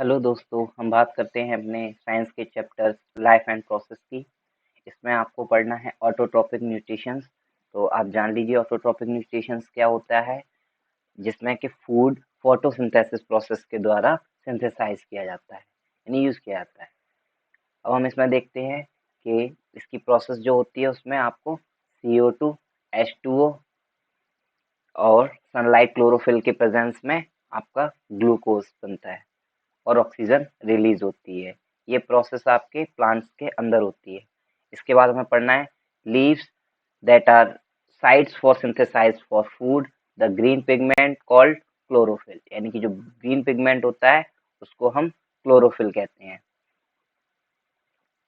Hello दोस्तों, हम बात करते हैं अपने साइंस के चैप्टर लाइफ एंड प्रोसेस की। इसमें आपको पढ़ना है ऑटोट्रॉपिक न्यूट्रिशंस। तो आप जान लीजिए ऑटोट्रॉपिक न्यूट्रिशंस क्या होता है, जिसमें कि फूड फोटोसिंथेसिस प्रोसेस के द्वारा सिंथेसाइज किया जाता है, यानी यूज़ किया जाता है। अब हम इसमें देखते हैं कि इसकी प्रोसेस जो होती है उसमें आपको CO2, H2O और सनलाइट क्लोरोफिल के प्रेजेंस में आपका ग्लूकोज बनता है और ऑक्सीजन रिलीज होती है। ये प्रोसेस आपके प्लांट्स के अंदर होती है। इसके बाद हमें पढ़ना है leaves that are sites for synthesize for food, the green pigment called chlorophyll, यानी कि जो ग्रीन पिगमेंट होता है उसको हम क्लोरोफिल कहते हैं।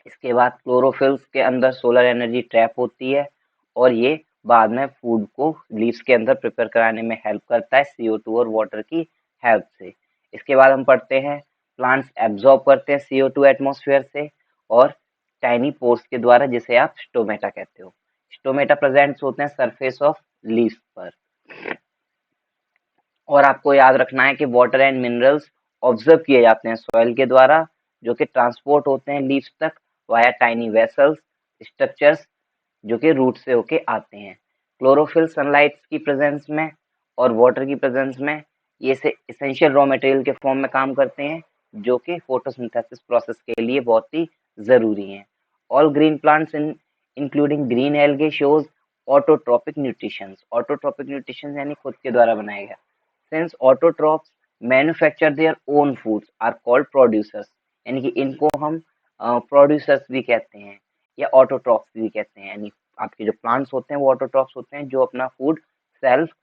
इसके बाद क्लोरोफिल्स के अंदर सोलर एनर्जी ट्रैप होती है और ये बाद में फूड को लीव्स के अंदर प्रिपेयर कराने में हेल्प करता है CO2 और वाटर की हेल्प से। इसके बाद हम पढ़ते हैं प्लांट्स एब्जॉर्ब करते हैं CO2 एटमॉस्फेयर से और टाइनी पोर्स के द्वारा, जिसे आप स्टोमेटा कहते हो। स्टोमेटा प्रेजेंट्स होते हैं सरफेस ऑफ लीव्स पर। और आपको याद रखना है कि वाटर एंड मिनरल्स ऑब्जर्व किए जाते हैं सॉइल के द्वारा, जो कि ट्रांसपोर्ट होते हैं लीव्स तक वाया टाइनी वेसल्स स्ट्रक्चर्स, जो कि रूट से होके आते हैं। क्लोरोफिल सनलाइट की प्रेजेंस में और वाटर की प्रेजेंस में ये से इसेंशियल रॉ मटेरियल के फॉर्म में काम करते हैं, जो कि फोटोसिंथेसिस प्रोसेस के लिए बहुत ही जरूरी हैं। All green plants including green algae shows autotrophic nutrition. Autotrophic nutrition यानी खुद के द्वारा बनाया गया। Since autotrophs manufacture their own foods are called producers, यानी कि इनको हम प्रोड्यूसर्स भी कहते हैं या ऑटोट्रॉफ्स भी कहते हैं। यानी आपके जो प्लांट्स होते हैं वो ऑटोट्रॉफ्स होते हैं जो अपना फूड सेल्फ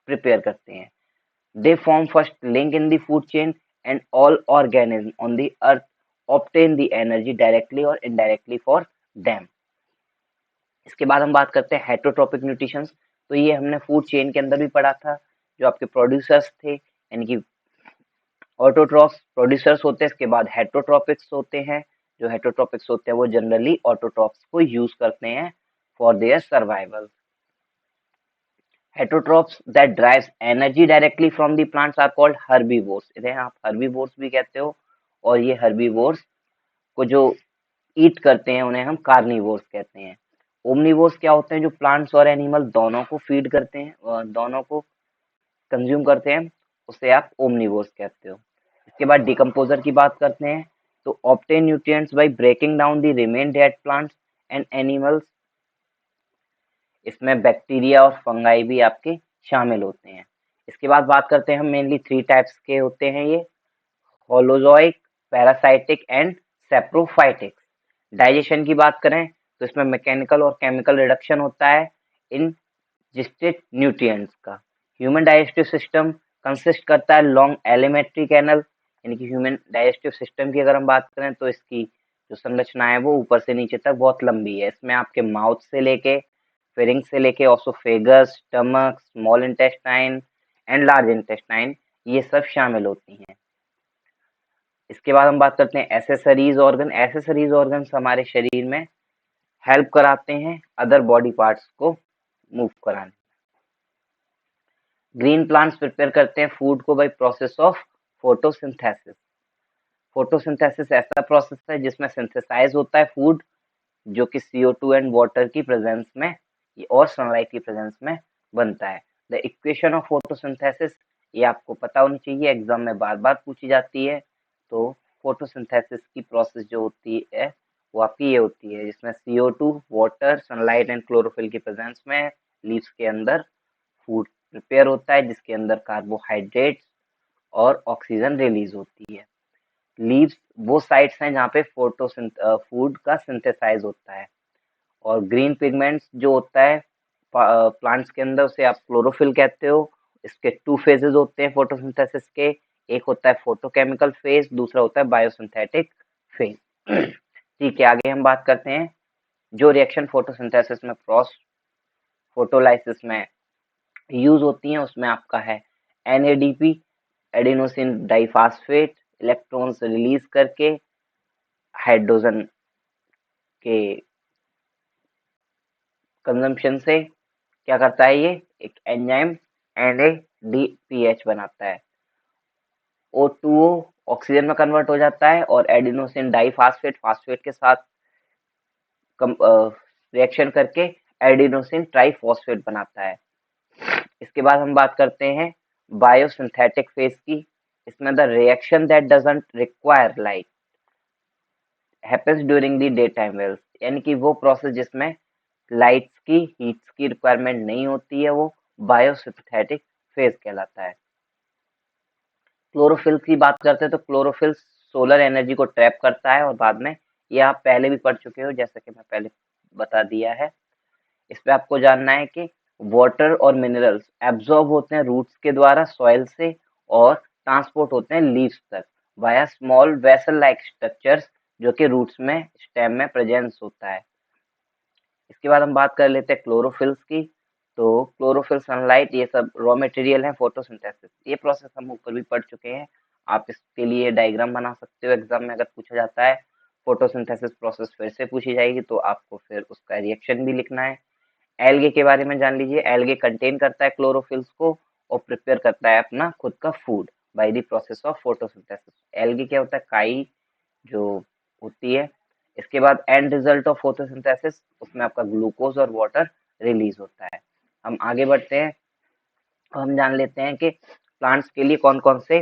प्रिपेयर करते हैं। They form first link in the food chain and all organism on the earth obtain the energy directly और इनडायरेक्टली फॉर देम। इसके बाद हम बात करते हैं हेटरोट्रॉपिक न्यूट्रिशंस। तो ये हमने फूड चेन के अंदर भी पढ़ा था। जो आपके प्रोड्यूसर्स थे, यानी कि ऑटोट्रॉफ्स प्रोड्यूसर्स होते हैं। इसके बाद हेटरोट्रॉपिक्स होते हैं। जो हेटरोट्रॉपिक्स होते हैं वो जनरली ऑटोट्रॉफ्स को यूज करते हैं for their survival. Heterotrophs that drives energy directly from the plants are called herbivores. इन्हें आप हर्बीवोर्स भी कहते हो। और ये हर्बीवोर्स को जो ईट करते हैं उन्हें हम कार्निवोर्स कहते हैं। ओमनिवोर्स क्या होते हैं? जो प्लांट्स और एनिमल दोनों को फीड करते हैं, दोनों को कंज्यूम करते हैं, उसे आप ओमनिवोर्स कहते हो। इसके बाद डिकम्पोजर की बात करते हैं। तो obtain nutrients by breaking down the remain dead plants and animals. इसमें बैक्टीरिया और फंगाई भी आपके शामिल होते हैं। इसके बाद बात करते हैं हम मेनली 3 टाइप्स के होते हैं ये, holozoic, parasitic and saprophytic. Digestion की बात करें तो इसमें मैकेनिकल और केमिकल रिडक्शन होता है इन जिस्टेड न्यूट्रिएंट्स का। ह्यूमन डाइजेस्टिव सिस्टम कंसिस्ट करता है लॉन्ग एलिमेंट्री कैनल, यानी कि ह्यूमन डाइजेस्टिव सिस्टम की अगर हम बात करें तो इसकी जो संरचना है वो ऊपर से नीचे तक बहुत लंबी है। इसमें आपके माउथ से लेके फेरिंक्स से लेके oesophagus, stomach, small intestine and large intestine, ये सब शामिल होती हैं। इसके बाद हम बात करते हैं एसेसरीज ऑर्गन। एसेसरीज ऑर्गन्स हमारे शरीर में हेल्प कराते हैं अदर बॉडी पार्ट्स को मूव कराने। ग्रीन प्लांट्स प्रिपेयर करते हैं फूड को by process of photosynthesis. Photosynthesis ऐसा प्रोसेस है जिसमें सिंथेसाइज होता है फूड, जो कि CO2 एंड वाटर की प्रेजेंस में और सनलाइट की प्रेजेंस में बनता है। द इक्वेशन ऑफ फोटोसिंथेसिस, ये आपको पता होनी चाहिए, एग्जाम में बार बार पूछी जाती है। तो फोटोसिंथेसिस की प्रोसेस जो होती है वो आपकी ये होती है, जिसमें CO2, water, sunlight and chlorophyll की प्रेजेंस में लीव्स के अंदर फूड प्रिपेयर होता है, जिसके अंदर कार्बोहाइड्रेट्स और ऑक्सीजन रिलीज होती है। लीव्स वो साइट्स हैं जहाँ पे फूड का सिंथेसाइज होता है। और ग्रीन पिगमेंट्स जो होता है प्लांट्स के अंदर, उसे आप क्लोरोफिल कहते हो। इसके 2 फेजेस होते हैं फोटोसिंथेसिस के। एक होता है फोटोकेमिकल फेज, दूसरा होता है बायोसिंथेटिक फेज। ठीक है, आगे हम बात करते हैं जो रिएक्शन फोटोसिंथेसिस में क्रॉस फोटोलाइसिस में यूज होती हैं। उसमें आपका है NADP, adenosine diphosphate, electrons release करके हाइड्रोजन के कंजम्पशन से क्या करता है, ये एक एंजाइम NADPH बनाता है। O2O ऑक्सीजन में कन्वर्ट हो जाता है और एडिनोसिन डाइफास्फेट फास्फेट के साथ रिएक्शन करके एडिनोसिन ट्राइफॉस्फेट बनाता है। इसके बाद हम बात करते हैं बायोसिंथेटिक फेज की। इसमें the reaction that doesn't require light happens during the day time wells, यानी कि वो प्रोसेस जिसमें लाइट्स की हीट्स की रिक्वायरमेंट नहीं होती है वो बायोसिंथेटिक फेज कहलाता है। क्लोरोफिल की बात करते हैं तो क्लोरोफिल सोलर एनर्जी को ट्रैप करता है और बाद में, ये आप पहले भी पढ़ चुके हो जैसा कि मैं पहले बता दिया है। इस पे आपको जानना है कि वाटर और मिनरल्स एब्जॉर्ब होते हैं रूट्स के द्वारा सॉइल से और ट्रांसपोर्ट होते हैं लीव्स तक via small vessel like structures जो कि रूट्स में स्टेम में प्रेजेंस होता है। इसके बाद हम बात कर लेते हैं क्लोरोफिल्स की। तो क्लोरोफिल सनलाइट ये सब रॉ मटेरियल है फोटोसिंथेसिस, ये प्रोसेस हम ऊपर भी पढ़ चुके हैं। आप इसके लिए डायग्राम बना सकते हो, एग्जाम में अगर पूछा जाता है फोटोसिंथेसिस प्रोसेस फिर से पूछी जाएगी तो आपको फिर उसका रिएक्शन भी लिखना है। एल्गे के बारे में जान लीजिए। एल्गे कंटेन करता है क्लोरोफिल्स को और प्रिपेयर करता है अपना खुद का food by the process of photosynthesis. Algae क्या होता है, काई जो होती है। इसके बाद एंड रिजल्ट ऑफ फोटोसिंथेसिस, उसमें आपका ग्लूकोज और वाटर रिलीज होता है। हम आगे बढ़ते हैं, हम जान लेते हैं कि प्लांट्स के लिए कौन कौन से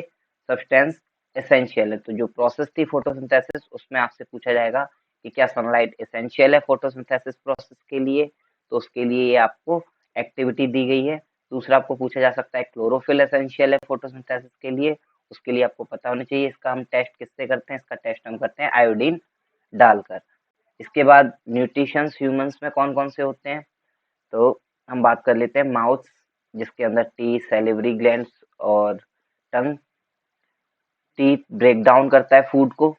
सब्सटेंस एसेंशियल है। तो जो प्रोसेस थी फोटोसिंथेसिस उसमें आपसे पूछा जाएगा कि क्या सनलाइट एसेंशियल है फोटोसिंथेसिस प्रोसेस के लिए, तो उसके लिए ये आपको एक्टिविटी दी गई है। दूसरा आपको पूछा जा सकता है क्लोरोफिल एसेंशियल है फोटोसिंथेसिस के लिए, उसके लिए आपको पता होना चाहिए इसका हम टेस्ट किससे करते हैं, इसका टेस्ट हम करते हैं आयोडीन डालकर। इसके बाद न्यूट्रिशंस ह्यूमंस में कौन कौन से होते हैं, तो हम बात कर लेते हैं माउथ जिसके अंदर टीथ, सैलिवरी ग्लैंड्स और टंग। टीथ ब्रेक डाउन करता है फूड को,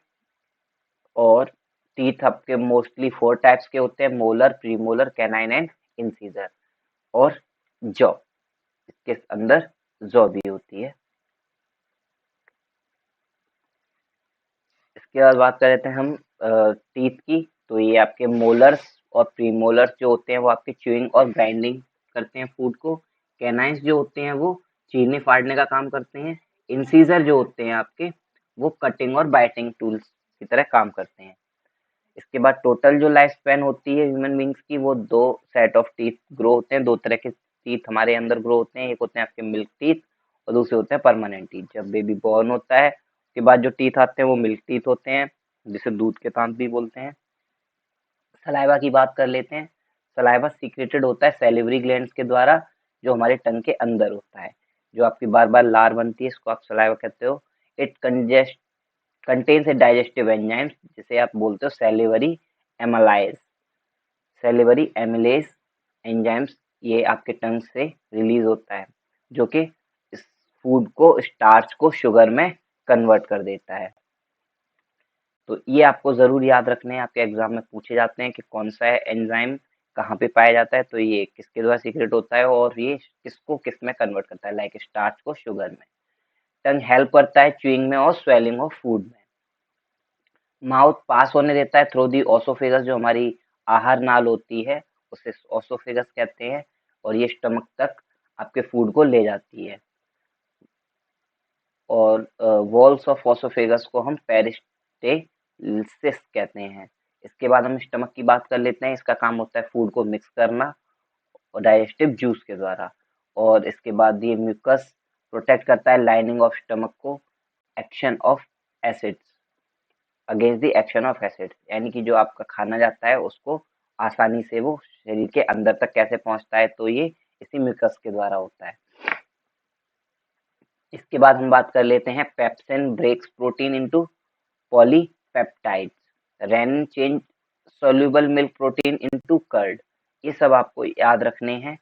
और टीथ आपके मोस्टली 4 टाइप्स के होते हैं, molar, premolar, canine and incisor. और जॉ, इसके अंदर जॉ भी होती है। इसके बाद बात कर लेते हैं हम टीथ की। तो ये आपके मोलर्स और प्रीमोलर्स जो होते हैं वो आपके च्यूइंग और ग्राइंडिंग करते हैं फूड को। कैनाइन्स जो होते हैं वो चीरने फाड़ने का काम करते हैं। इंसीजर जो होते हैं आपके वो कटिंग और बाइटिंग टूल्स की तरह काम करते हैं। इसके बाद टोटल जो लाइफ स्पैन होती है ह्यूमन बींग्स की, वो 2 सेट ऑफ टीथ ग्रो होते हैं। 2 तरह के टीथ हमारे अंदर ग्रो होते हैं, एक होते हैं आपके मिल्क टीथ और दूसरे होते हैं परमानेंट टीथ। जब बेबी बॉर्न होता है उसके बाद जो टीथ आते हैं वो मिल्क टीथ होते हैं, जिसे दूध के दांत भी बोलते हैं। सलाइवा की बात कर लेते हैं। सलाइवा सीक्रेटेड होता है सैलिवरी ग्लैंड्स के द्वारा, जो हमारे टंग के अंदर होता है। जो आपकी बार बार लार बनती है इसको आप सलाइवा कहते हो। It contains A digestive enzymes जिसे आप बोलते हो सैलिवरी एमालाइज। सैलिवरी एमिलेज एंजाइम्स ये आपके टंग से रिलीज होता है जो कि इस फूड को, स्टार्च को शुगर में कन्वर्ट कर देता है। तो ये आपको जरूर याद रखने हैं, आपके एग्जाम में पूछे जाते हैं कि कौन सा एंजाइम कहाँ पे पाया जाता है, तो ये किसके द्वारा सीक्रेट होता है और ये किसको किस में कन्वर्ट करता है, लाइक स्टार्च को शुगर में। टंग हेल्प करता है च्यूइंग में और स्वेलिंग ऑफ फूड में। माउथ पास होने देता है थ्रू दी ओसोफेगस, जो हमारी आहार नाल होती है उसे ओसोफेगस कहते हैं, और ये स्टमक तक आपके फूड को ले जाती है। और वॉल्स ऑफ ओसोफेगस को हम पेरिस्टेलिस कहते हैं। इसके बाद हम स्टमक की बात कर लेते हैं। इसका काम होता है फूड को मिक्स करना और डाइजेस्टिव जूस के द्वारा। और इसके बाद ये म्यूकस प्रोटेक्ट करता है लाइनिंग ऑफ स्टमक को action of acids, against the action of acids, यानी कि जो आपका खाना जाता है उसको आसानी से वो शरीर के अंदर तक कैसे पहुंचता है, तो ये इसी म्यूकस के द्वारा होता है। इसके बाद हम बात कर लेते हैं pepsin breaks protein into polypeptides, rennin change soluble milk protein into curd. ये सब आपको याद रखने हैं,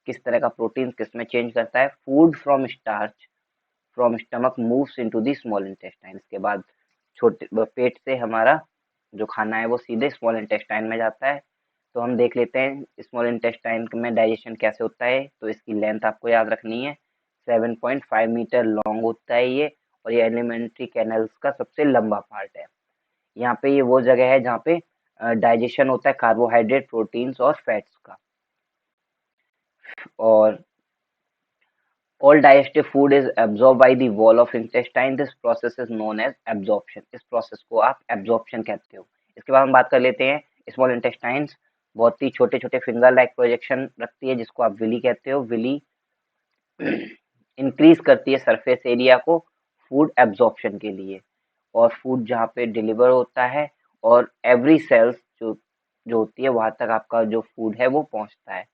किस तरह का प्रोटीन किस में चेंज करता है। Food from starch from stomach moves into the small intestine. इसके बाद छोटे पेट से हमारा जो खाना है वो सीधे स्मॉल इंटेस्टाइन में जाता है। तो हम देख लेते हैं स्मॉल इंटेस्टाइन में डाइजेशन कैसे होता है। तो इसकी लेंथ आपको याद रखनी है, 7.5 मीटर लॉन्ग होता है ये, और ये एलिमेंट्री कैनल्स का सबसे लंबा पार्ट है। यहाँ पे ये वो जगह है जहाँ पे डाइजेशन होता है कार्बोहाइड्रेट, प्रोटीन्स और फैट्स का। और All digestive food is absorbed by the wall of intestine. This process is known as absorption. इस प्रोसेस को आप absorption कहते हो। इसके बाद हम बात कर लेते हैं स्मॉल इंटेस्टाइन्स। बहुत ही छोटे छोटे फिंगर लाइक प्रोजेक्शन रखती है जिसको आप विली कहते हो। विली इंक्रीज करती है सरफेस एरिया को फूड एब्जॉर्प्शन के लिए, और फूड जहाँ पे डिलीवर होता है और एवरी सेल्स जो जो होती है वहां तक आपका जो फूड है वो पहुंचता है।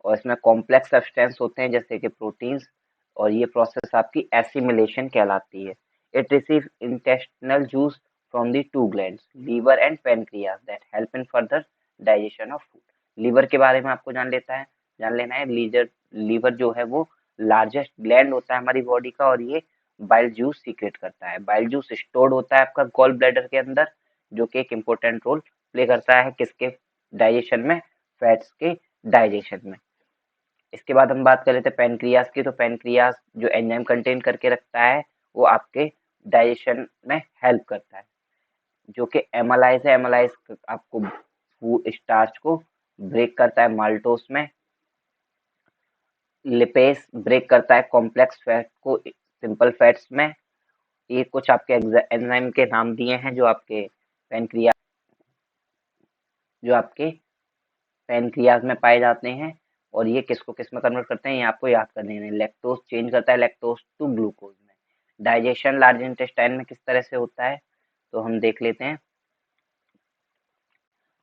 और इसमें कॉम्प्लेक्स सब्सटेंस होते हैं जैसे कि प्रोटीन्स, और ये प्रोसेस आपकी एसिमिलेशन कहलाती है। It receive intestinal juice from the two glands liver and pancreas that help in further digestion of food. Liver के बारे में आपको जान लेना है। लीवर जो है वो लार्जेस्ट ग्लैंड होता है हमारी बॉडी का, और ये बाइल जूस सीक्रेट करता है। बाइल जूस स्टोर्ड होता है आपका गॉल ब्लैडर के अंदर, जो कि एक इम्पोर्टेंट रोल प्ले करता है किसके डाइजेशन में, फैट्स के डाइजेशन में। इसके बाद हम बात कर लेते हैं पेनक्रियास की। तो पेनक्रियास जो एंजाइम कंटेन करके रखता है वो आपके डाइजेशन में हेल्प करता है, जो कि एमालाइज है। एमालाइज आपको स्टार्च को ब्रेक करता है माल्टोस में। लिपेस ब्रेक करता है कॉम्प्लेक्स फैट को सिंपल फैट्स में। ये कुछ आपके एंजाइम के नाम दिए हैं पेनक्रिया जो आपके पेनक्रियाज में पाए जाते हैं, और ये किसको किस में कन्वर्ट करते हैं ये आपको याद करने हैं। लैक्टोज चेंज करता है लैक्टोज टू ग्लूकोज में। डाइजेशन लार्ज इंटेस्टाइन में किस तरह से होता है तो हम देख लेते हैं।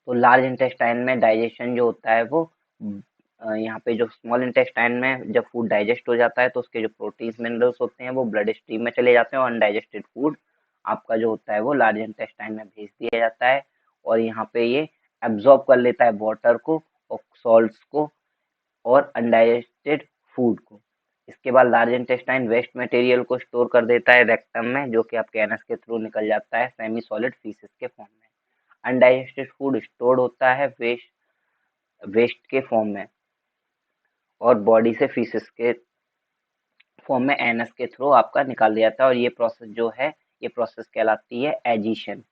तो लार्ज इंटेस्टाइन में डाइजेशन जो होता है वो यहाँ पे जो स्मॉल इंटेस्टाइन में जब फूड डाइजेस्ट हो जाता है तो उसके जो प्रोटीन्स मिनरल्स होते हैं वो ब्लड स्ट्रीम में चले जाते हैं, और अनडाइजेस्टेड फूड आपका जो होता है वो लार्ज इंटेस्टाइन में भेज दिया जाता है, और यहाँ पे ये एब्जॉर्ब कर लेता है वाटर को और सॉल्ट्स को और अनडाइजेस्टेड फूड को। इसके बाद लार्ज इंटेस्टाइन वेस्ट मटेरियल को स्टोर कर देता है रेक्टम में, जो कि आपके एनस के थ्रू निकल जाता है सेमी सॉलिड फीसेस के फॉर्म में। अनडाइजेस्टेड फूड स्टोर्ड होता है वेस्ट के फॉर्म में, और बॉडी से फीसेस के फॉर्म में एनस के थ्रू आपका निकाल दिया जाता है। और ये प्रोसेस जो है ये प्रोसेस कहलाती है एजिशन।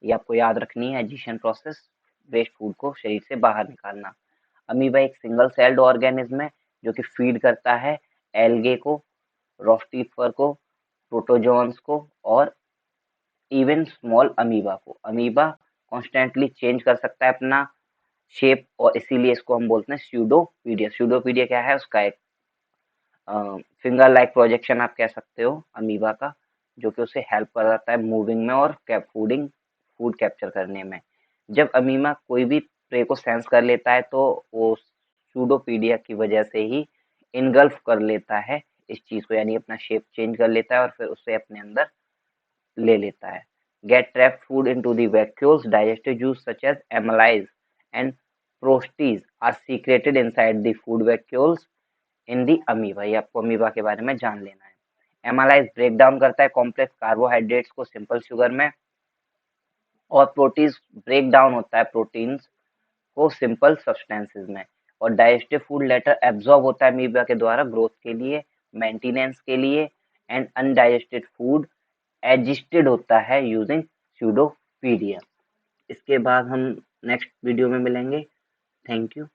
ये आपको याद रखनी है, एजिशन प्रोसेस, वेस्ट फूड को शरीर से बाहर निकालना। अमीबा एक सिंगल सेल्ड ऑर्गेनिज्म है जो कि फीड करता है एल्गे को, रोस्टिफर को, प्रोटोजोन्स को, और इवन स्मॉल अमीबा को। अमीबा कॉन्स्टेंटली चेंज कर सकता है अपना शेप, और इसीलिए इसको हम बोलते हैं स्यूडोपीडिया। स्यूडोपीडिया क्या है, उसका एक फिंगर लाइक प्रोजेक्शन आप कह सकते हो अमीबा का, जो कि उसे हेल्प कर जाता है मूविंग में और फूड कैप्चर करने में। जब अमीबा कोई भी प्रे को सेंस कर लेता है तो वो स्यूडोपीडिया की वजह से ही इनगल्फ कर लेता है इस चीज को, यानी अपना शेप चेंज कर लेता है और फिर उसे अपने अंदर ले लेता है। Get trap food into the vacuoles, digestive juice such as amylase and proteases are secreted inside the food vacuoles in the amoeba. ये आपको अमीबा के बारे में जान लेना है। एमालाइज ब्रेक डाउन करता है कॉम्प्लेक्स कार्बोहाइड्रेट्स को सिंपल शुगर में, और प्रोटीज ब्रेक डाउन होता है प्रोटीन्स को सिंपल सब्सटेंसेस में। और डाइजेस्टिव फूड लेटर एब्जॉर्ब होता है अमीबा के द्वारा ग्रोथ के लिए, मेंटेनेंस के लिए, एंड अनडाइजेस्टेड फूड एजिस्टेड होता है यूजिंग स्यूडोपीडिया। इसके बाद हम नेक्स्ट वीडियो में मिलेंगे। Thank you.